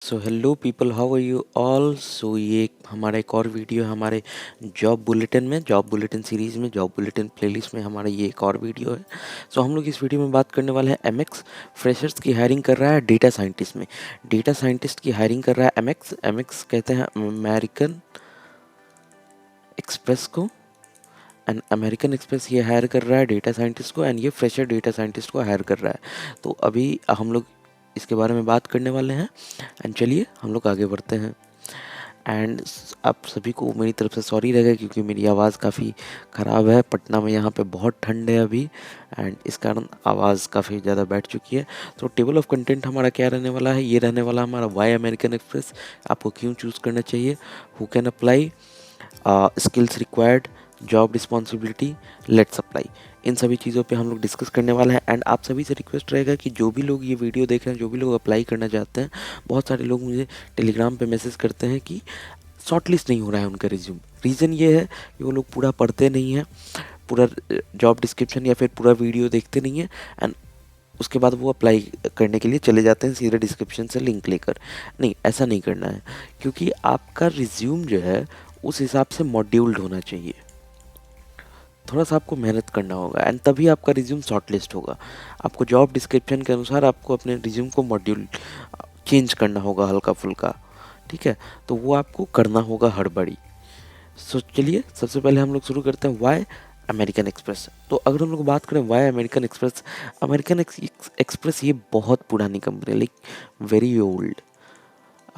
So hello people, how are you all. ये हमारा एक और वीडियो है हमारे जॉब बुलेटिन में, जॉब बुलेटिन सीरीज़ में, जॉब बुलेटिन प्लेलिस्ट में हमारा ये एक और वीडियो है। हम लोग इस वीडियो में बात करने वाले हैं एमएक्स फ्रेशर्स की हायरिंग कर रहा है डेटा साइंटिस्ट में। डेटा साइंटिस्ट की हायरिंग कर रहा है एमएक्स। एमएक्स कहते हैं अमेरिकन एक्सप्रेस को, एंड अमेरिकन एक्सप्रेस ये हायर कर रहा है डेटा साइंटिस्ट को, एंड ये फ्रेशर डेटा साइंटिस्ट को हायर कर रहा है। तो अभी हम लोग इसके बारे में बात करने वाले हैं, एंड चलिए हम लोग आगे बढ़ते हैं। एंड आप सभी को मेरी तरफ से सॉरी रहेगा क्योंकि मेरी आवाज़ काफ़ी ख़राब है। पटना में यहाँ पे बहुत ठंड है अभी, एंड इस कारण आवाज़ काफ़ी ज़्यादा बैठ चुकी है। तो टेबल ऑफ कंटेंट हमारा क्या रहने वाला है, ये रहने वाला हमारा वाई अमेरिकन एक्सप्रेस, आपको क्यों चूज़ करना चाहिए, who can apply, skills required, job responsibility, let's apply. इन सभी चीज़ों पे हम लोग डिस्कस करने वाले हैं। एंड आप सभी से रिक्वेस्ट रहेगा कि जो भी लोग ये वीडियो देख रहे हैं, जो भी लोग अप्लाई करना चाहते हैं, बहुत सारे लोग मुझे टेलीग्राम पे मैसेज करते हैं कि शॉर्ट लिस्ट नहीं हो रहा है उनका रिज्यूम। रीज़न ये है कि वो लोग पूरा पढ़ते नहीं हैं, पूरा जॉब डिस्क्रिप्शन या फिर पूरा वीडियो देखते नहीं हैं, एंड उसके बाद वो अप्लाई करने के लिए चले जाते हैं सीधे डिस्क्रिप्शन से लिंक लेकर। नहीं, ऐसा नहीं करना है, क्योंकि आपका रिज्यूम जो है उस हिसाब से मॉड्यूल्ड होना चाहिए। थोड़ा सा आपको मेहनत करना होगा, एंड तभी आपका रिज्यूम शॉर्टलिस्ट होगा। आपको जॉब डिस्क्रिप्शन के अनुसार आपको अपने रिज्यूम को मॉड्यूल चेंज करना होगा हल्का फुल्का, ठीक है। तो वो आपको करना होगा हड़बड़ी। चलिए सबसे पहले हम लोग शुरू करते हैं वाई अमेरिकन एक्सप्रेस। तो अगर हम लोग बात करें why American Express, American Express ये बहुत पुरानी कंपनी है, like very old.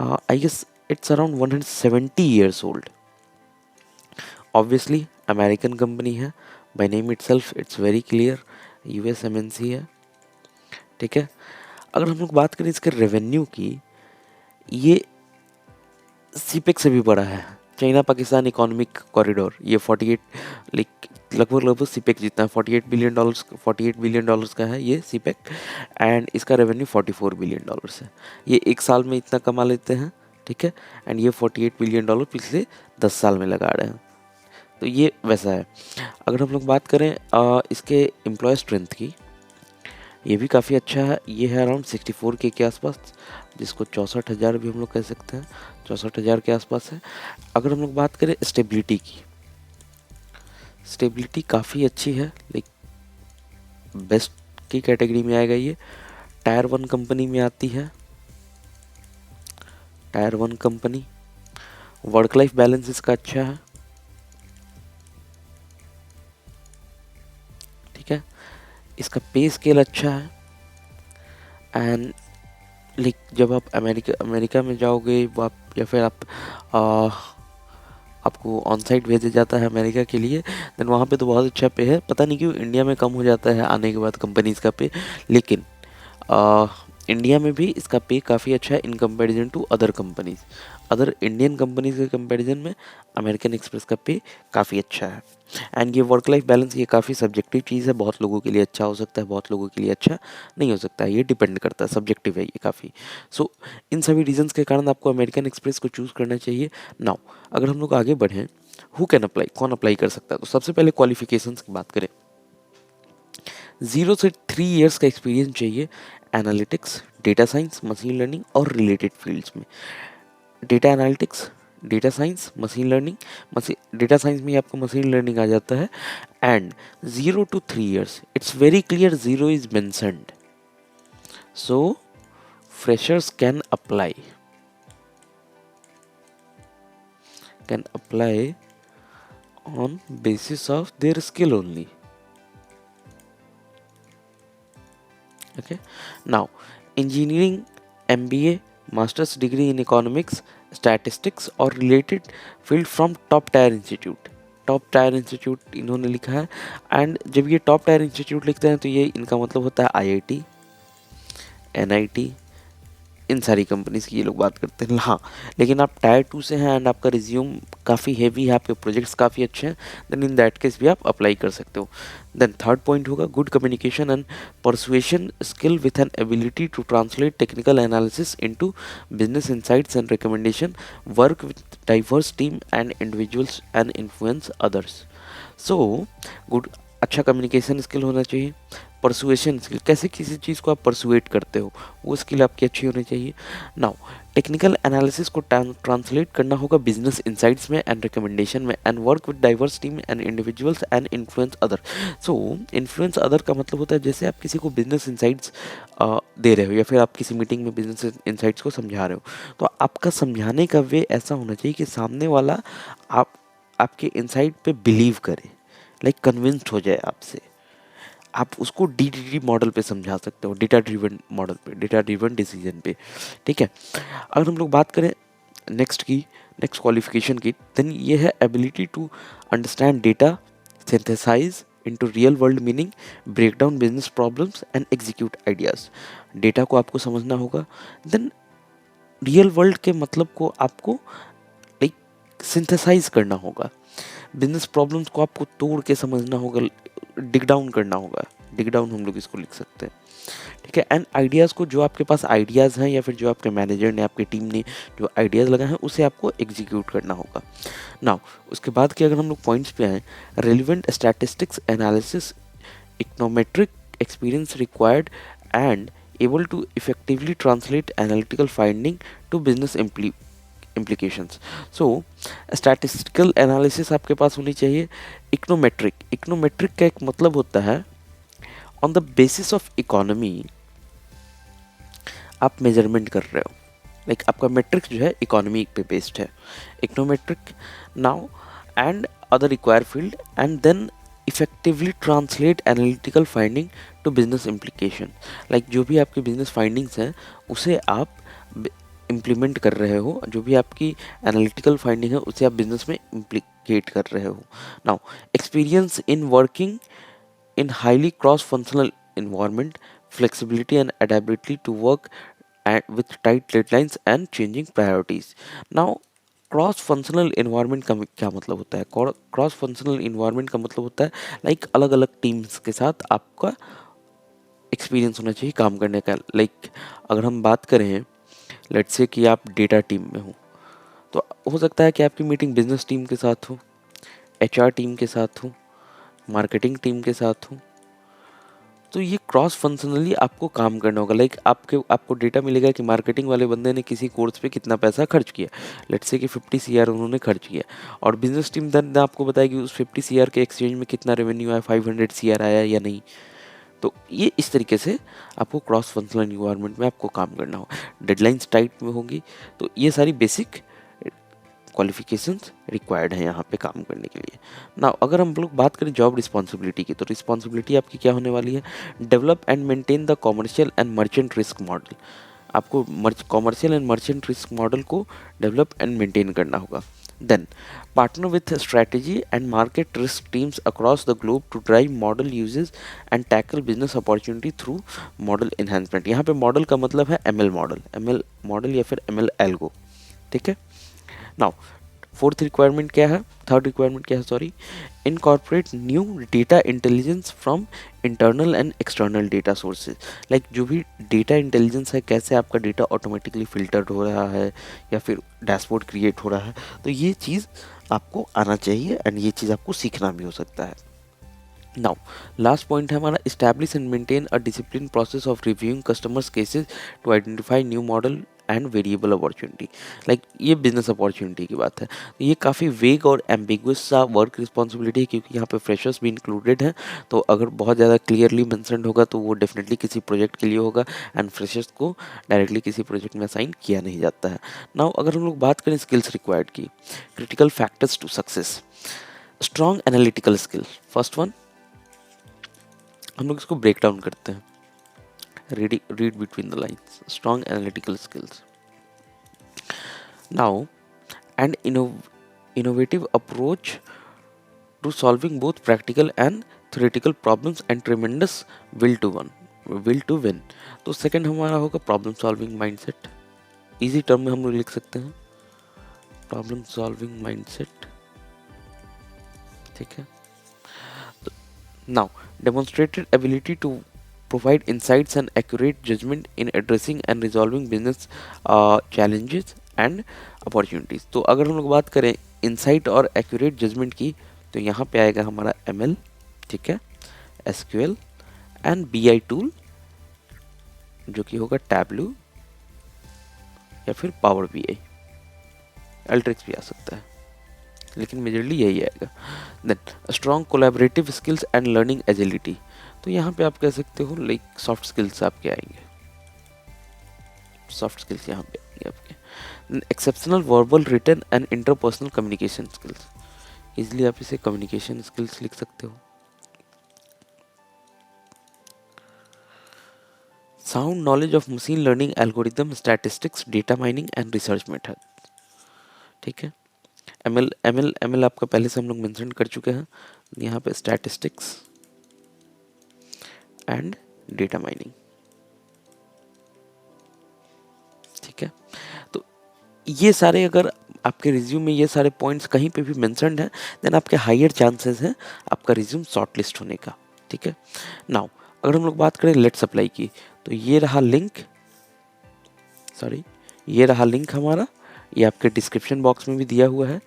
I guess it's around 170 years old. Obviously American company है, by name itself it's very clear, US MNC है, ठीक है। अगर हम लोग बात करें इसके रेवेन्यू की, ये सीपेक से भी बड़ा है, चाइना पाकिस्तान इकोनॉमिक कॉरिडोर। ये 48 लगभग सीपेक जितना है, 48 बिलियन डॉलर्स का है ये सीपेक, एंड इसका रेवेन्यू 44 बिलियन डॉलर्स है। ये एक साल में इतना कमा लेते हैं, ठीक है। एंड ये 48 बिलियन डॉलर पिछले 10 साल में लगा रहे हैं, तो ये वैसा है। अगर हम लोग बात करें इसके एम्प्लॉय स्ट्रेंथ की, ये भी काफ़ी अच्छा है। ये है अराउंड 64K के आसपास, जिसको 64,000 भी हम लोग कह सकते हैं, 64,000 के आसपास है। अगर हम लोग बात करें स्टेबिलिटी की, स्टेबिलिटी काफ़ी अच्छी है, लाइक बेस्ट की कैटेगरी में आएगा ये। टायर 1 कंपनी में आती है, tyre 1 company. Work life balance इसका अच्छा है, ठीक है। इसका पे स्केल अच्छा है, एंड लाइक जब आप अमेरिका में जाओगे, वो आप या फिर आप आपको ऑन साइट भेजा जाता है अमेरिका के लिए, देन वहाँ पे तो बहुत अच्छा पे है। पता नहीं क्यों इंडिया में कम हो जाता है आने के बाद कंपनीज़ का पे, लेकिन इंडिया में भी इसका पे काफ़ी अच्छा है in comparison to other companies. Other Indian companies के कंपैरिजन में अमेरिकन एक्सप्रेस का पे काफ़ी अच्छा है। एंड ये वर्क लाइफ बैलेंस ये काफ़ी सब्जेक्टिव चीज़ है, बहुत लोगों के लिए अच्छा हो सकता है, बहुत लोगों के लिए अच्छा नहीं हो सकता है, ये डिपेंड करता है, सब्जेक्टिव है ये काफ़ी। इन सभी रीजंस के कारण आपको अमेरिकन एक्सप्रेस को चूज़ करना चाहिए। नाउ अगर हम लोग आगे बढ़ें, हु कैन अप्लाई, कौन अप्लाई कर सकता है, तो सबसे पहले क्वालिफिकेशंस की बात करें, 0 से 3 इयर्स का एक्सपीरियंस चाहिए analytics, data science, machine learning और रिलेटेड फील्ड्स में। Data analytics, data science, machine learning, data science में आपको मशीन लर्निंग आ जाता है, and 0 to 3 years, it's very clear, 0 is mentioned, so freshers can apply on basis of their skill only. Okay, now engineering, MBA, master's degree in economics, statistics और related field from top tier institute, top tier institute इन्होंने लिखा है। And जब ये top tier institute लिखते हैं तो ये इनका मतलब होता है IIT, NIT, इन सारी कंपनीज की ये लोग बात करते हैं। हाँ, लेकिन आप टायर 2 से हैं एंड आपका रिज्यूम काफ़ी हेवी है, आपके प्रोजेक्ट्स काफ़ी अच्छे हैं, देन इन दैट केस भी आप अप्लाई कर सकते हो। देन थर्ड पॉइंट होगा good communication and persuasion skill with an ability to translate technical analysis into business insights and recommendation, work with diverse team and individuals and influence others. So good, अच्छा communication skill होना चाहिए, persuasion skill, कैसे किसी चीज़ को आप persuade करते हो, वो स्किल आपकी अच्छी होनी चाहिए। नाउ टेक्निकल एनालिसिस को ट्रांसलेट करना होगा बिजनेस इंसाइट्स में एंड रिकमेंडेशन में, and work with diverse team and individuals and influence other. So influence other का मतलब होता है जैसे आप किसी को बिजनेस इंसाइट्स दे रहे हो या फिर आप किसी मीटिंग में बिजनेस इंसाइट्स को समझा रहे हो, तो आपका समझाने का वे ऐसा होना चाहिए कि सामने वाला आप आपके इंसाइट पे बिलीव करे, लाइक कन्विंस्ड हो जाए आपसे। आप उसको डीडीडी मॉडल पे समझा सकते हो, डेटा ड्रिवन मॉडल पे, डेटा ड्रिवन डिसीजन पे, ठीक है। अगर हम लोग बात करें नेक्स्ट क्वालिफिकेशन की, देन ये है ability to understand data, synthesize into real world meaning, break down business problems and execute ideas. Data को आपको समझना होगा, देन रियल वर्ल्ड के मतलब को आपको लाइक सिंथेसाइज करना होगा, बिजनेस प्रॉब्लम्स को आपको तोड़ के समझना होगा, डिग डाउन करना होगा, डिग डाउन हम लोग इसको लिख सकते हैं, ठीक है। एंड आइडियाज़ को, जो आपके पास आइडियाज़ हैं या फिर जो आपके मैनेजर ने, आपकी टीम ने जो आइडियाज़ लगाए हैं, उसे आपको एग्जीक्यूट करना होगा। नाउ उसके बाद के अगर हम लोग पॉइंट्स पे आएँ, relevant statistics analysis, econometric experience required and able to effectively translate analytical finding to business implications. So statistical analysis आपके पास होनी चाहिए। इकोनोमेट्रिक का एक मतलब होता है on the basis of economy आप मेजरमेंट कर रहे हो, लाइक आपका मेट्रिक्स जो है इकोनॉमी पे बेस्ड है, econometric. Now and other require field and then effectively translate analytical finding to business implication, like जो भी आपकी बिजनेस फाइंडिंग्स हैं उसे आप इम्प्लीमेंट कर रहे हो, जो भी आपकी एनालिटिकल फाइंडिंग है उसे आप बिजनेस में इम्प्लीकेट कर रहे हो। Now experience in working in highly cross-functional environment, flexibility and adaptability to work with tight deadlines and changing priorities. Now cross functional environment का क्या मतलब होता है? क्रॉस फंक्शनल इन्वायरमेंट का मतलब होता है लाइक अलग अलग टीम्स के साथ आपका एक्सपीरियंस होना चाहिए काम करने का। लाइक अगर हम बात करें लेट्स से कि आप डेटा टीम में हो, तो हो सकता है कि आपकी मीटिंग बिजनेस टीम के साथ हो, एचआर टीम के साथ हो, मार्केटिंग टीम के साथ हो, तो ये क्रॉस फंक्शनली आपको काम करना होगा। लाइक आपको डेटा मिलेगा कि मार्केटिंग वाले बंदे ने किसी कोर्स पे कितना पैसा खर्च किया, लेट्स से कि 50 सीआर उन्होंने खर्च किया, और बिजनेस टीम देन आपको बताएगी उस 50 सीआर के एक्सचेंज में कितना रेवेन्यू आया, 500 सीआर आया या नहीं। तो ये इस तरीके से आपको क्रॉस फंक्शनल इन्वायरमेंट में आपको काम करना हो, डेडलाइंस टाइट में होगी। तो ये सारी बेसिक क्वालिफिकेशंस रिक्वायर्ड है यहाँ पे काम करने के लिए ना। अगर हम लोग बात करें जॉब रिस्पॉन्सिबिलिटी की, तो रिस्पॉन्सिबिलिटी आपकी क्या होने वाली है? Develop and maintain the commercial and merchant risk model. आपको commercial and merchant risk model को डेवलप एंड मेंटेन करना होगा। Then partner with strategy and market risk teams across the globe to drive model usage and tackle business opportunity through model enhancement. यहाँ पे model का मतलब है ML model या फिर एमएल एल्गो, ठीक है। नाउ थर्ड रिक्वायरमेंट क्या है, sorry, incorporate new data intelligence from internal and external data sources. Like जो भी डेटा इंटेलिजेंस है, कैसे आपका डेटा ऑटोमेटिकली फिल्टर्ड हो रहा है या फिर डैशबोर्ड क्रिएट हो रहा है, तो ये चीज़ आपको आना चाहिए एंड ये चीज़ आपको सीखना भी हो सकता है। नाउ लास्ट पॉइंट है हमारा, establish and maintain a discipline process of reviewing customers cases to identify new model and variable opportunity. Like ये बिजनेस अपॉर्चुनिटी की बात है, तो ये काफ़ी वेग और एम्बिगुअस सा वर्क रिस्पॉन्सिबिलिटी है, क्योंकि यहाँ पे फ्रेशर्स भी इंक्लूडेड हैं। तो अगर बहुत ज़्यादा क्लियरली मेंशन्ड होगा तो वो डेफिनेटली किसी प्रोजेक्ट के लिए होगा, एंड फ्रेशर्स को डायरेक्टली किसी प्रोजेक्ट में असाइन किया नहीं जाता है। नाउ अगर हम लोग बात करें स्किल्स रिक्वायर्ड की, critical factors to success, strong analytical skill. First one, हम लोग इसको ब्रेक डाउन करते हैं, read between the lines, strong analytical skills. Now an innovative approach to solving both practical and theoretical problems and tremendous will to win। तो second हमारा होगा problem solving mindset. Easy term में हम लोग लिख सकते हैं प्रॉब्लम सॉल्विंग माइंडसेट, ठीक है। Now demonstrated ability to provide insights and accurate judgment in addressing and resolving business challenges and opportunities। तो अगर हम लोग बात करें insight और accurate judgment की, तो यहाँ पे आएगा हमारा ML, ठीक है, SQL एंड BI टूल जो कि होगा टैबलू या फिर पावर BI, अल्ट्रिक्स भी आ सकता है, लेकिन मेजरली यही आएगा। Then strong collaborative skills and learning agility, तो यहाँ पे आप कह सकते हो लाइक सॉफ्ट स्किल्स आपके आएंगे, सॉफ्ट स्किल्स यहाँ पे आएंगे आपके। Exceptional verbal written and interpersonal communication skills, easily आप इसे कम्युनिकेशन स्किल्स लिख सकते हो। Sound knowledge of machine learning algorithm, statistics, data mining and research method, ठीक है। एमएल आपका पहले से हम लोग मेंशन कर चुके हैं, यहाँ पे स्टैटिस्टिक्स एंड डेटा माइनिंग, ठीक है। तो ये सारे अगर आपके रिज्यूम में ये सारे पॉइंट्स कहीं पे भी मेंशन्ड हैं, देन आपके हायर चांसेस हैं आपका रिज्यूम शॉर्टलिस्ट होने का, ठीक है। नाउ अगर हम लोग बात करें लेट्स अप्लाई की, तो ये रहा लिंक, ये रहा लिंक हमारा, ये आपके डिस्क्रिप्शन बॉक्स में भी दिया हुआ है,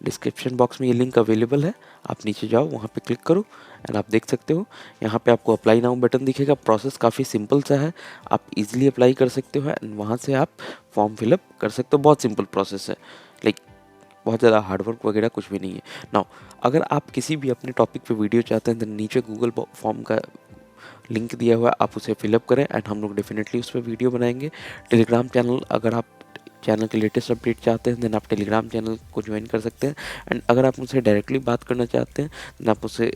डिस्क्रिप्शन बॉक्स में ये लिंक अवेलेबल है, आप नीचे जाओ वहाँ पे क्लिक करो एंड आप देख सकते हो यहाँ पे आपको अप्लाई नाउ बटन दिखेगा। प्रोसेस काफ़ी सिंपल सा है, आप इजीली अप्लाई कर सकते हो एंड वहाँ से आप फॉर्म फिलअप कर सकते हो, बहुत सिंपल प्रोसेस है, लाइक बहुत ज़्यादा हार्डवर्क वगैरह कुछ भी नहीं है। नाउ अगर आप किसी भी अपने टॉपिक पे वीडियो चाहते हैं तो नीचे गूगल फॉर्म का लिंक दिया हुआ है, आप उसे फिलअप करें एंड हम लोग डेफिनेटली उस पर वीडियो बनाएंगे। टेलीग्राम चैनल, अगर आप चैनल के लेटेस्ट अपडेट चाहते हैं देन आप टेलीग्राम चैनल को ज्वाइन कर सकते हैं एंड अगर आप मुझसे डायरेक्टली बात करना चाहते हैं देन आप उसे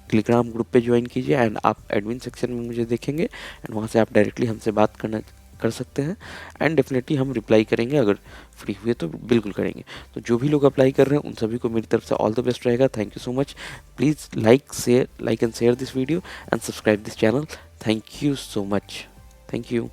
टेलीग्राम ग्रुप पे ज्वाइन कीजिए एंड आप एडमिन सेक्शन में मुझे देखेंगे एंड वहाँ से आप डायरेक्टली हमसे बात कर सकते हैं एंड डेफिनेटली हम रिप्लाई करेंगे, अगर फ्री हुए तो बिल्कुल करेंगे। तो जो भी लोग अप्लाई कर रहे हैं उन सभी को मेरी तरफ से ऑल द बेस्ट रहेगा। Thank you so much. Please like and share this video and subscribe this channel. Thank you so much. Thank you.